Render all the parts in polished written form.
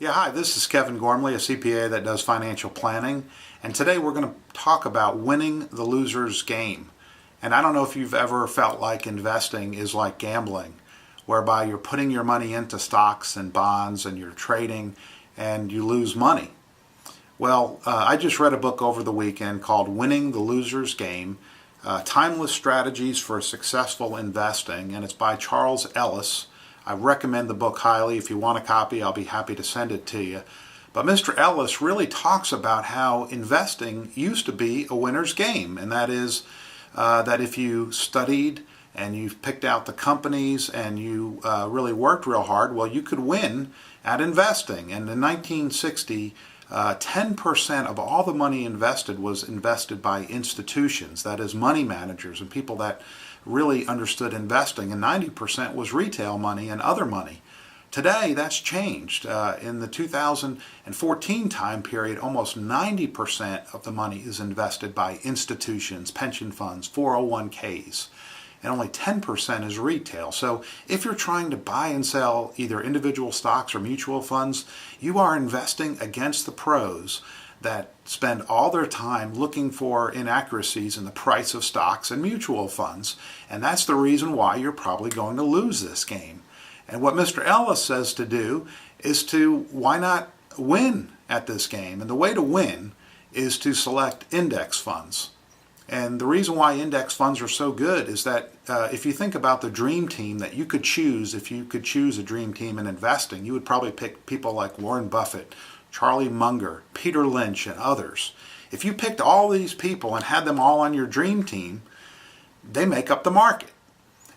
Yeah, hi, this is Kevin Gormley, a CPA that does financial planning, and today we're going to talk about winning the loser's game. And I don't know if you've ever felt like investing is like gambling, whereby you're putting your money into stocks and bonds and you're trading and you lose money. Well, I just read a book over the weekend called Winning the Loser's Game, Timeless Strategies for Successful Investing, and it's by Charles Ellis. I recommend the book highly. If you want a copy, I'll be happy to send it to you. But Mr. Ellis really talks about how investing used to be a winner's game, and that is that if you studied and you picked out the companies and you really worked real hard, well, you could win at investing. And in 1960, 10% of all the money invested was invested by institutions, that is money managers and people that really understood investing, and 90% was retail money and other money. Today, that's changed. In the 2014 time period, almost 90% of the money is invested by institutions, pension funds, 401ks, and only 10% is retail. So if you're trying to buy and sell either individual stocks or mutual funds, you are investing against the pros that spend all their time looking for inaccuracies in the price of stocks and mutual funds. And that's the reason why you're probably going to lose this game. And what Mr. Ellis says to do is to, why not win at this game? And the way to win is to select index funds. And the reason why index funds are so good is that if you think about the dream team that you could choose, if you could choose a dream team in investing, you would probably pick people like Warren Buffett, Charlie Munger, Peter Lynch, and others. If you picked all these people and had them all on your dream team, they make up the market.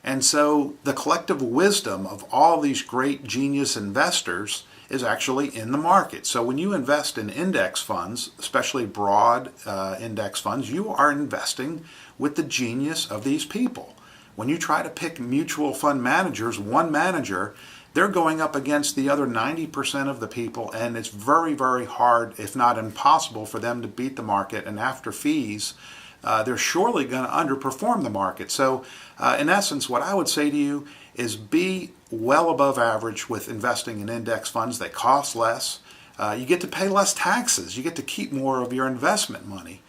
And so the collective wisdom of all these great genius investors is actually in the market. So when you invest in index funds, especially broad index funds, you are investing with the genius of these people. When you try to pick mutual fund managers, one manager, they're going up against the other 90% of the people, and it's very, very hard, if not impossible, for them to beat the market. And after fees, they're surely going to underperform the market. So in essence, what I would say to you is be well above average with investing in index funds. They cost less. You get to pay less taxes. You get to keep more of your investment money.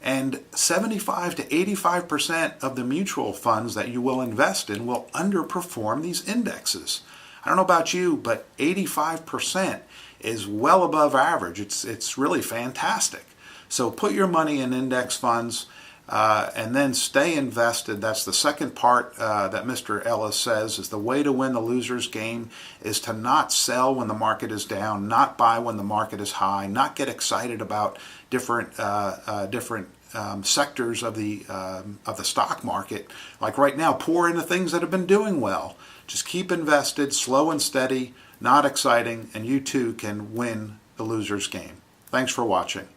And 75 to 85% of the mutual funds that you will invest in will underperform these indexes. I don't know about you, but 85% is well above average. It's really fantastic. So put your money in index funds and then stay invested. That's the second part that Mr. Ellis says is the way to win the loser's game is to not sell when the market is down, not buy when the market is high, not get excited about different sectors of the stock market. Like right now, pour into things that have been doing well. Just keep invested, slow and steady, not exciting, and you too can win the loser's game. Thanks for watching.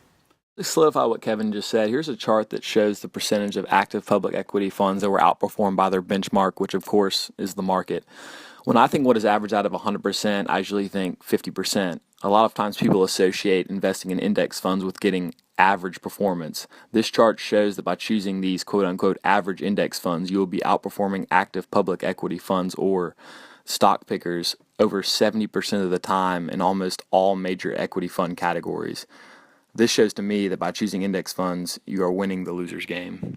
To solidify what Kevin just said, here's a chart that shows the percentage of active public equity funds that were outperformed by their benchmark, which of course is the market. When I think what is average out of 100%, I usually think 50%. A lot of times people associate investing in index funds with getting average performance. This chart shows that by choosing these quote-unquote average index funds, you will be outperforming active public equity funds or stock pickers over 70% of the time in almost all major equity fund categories. This shows to me that by choosing index funds, you are winning the loser's game.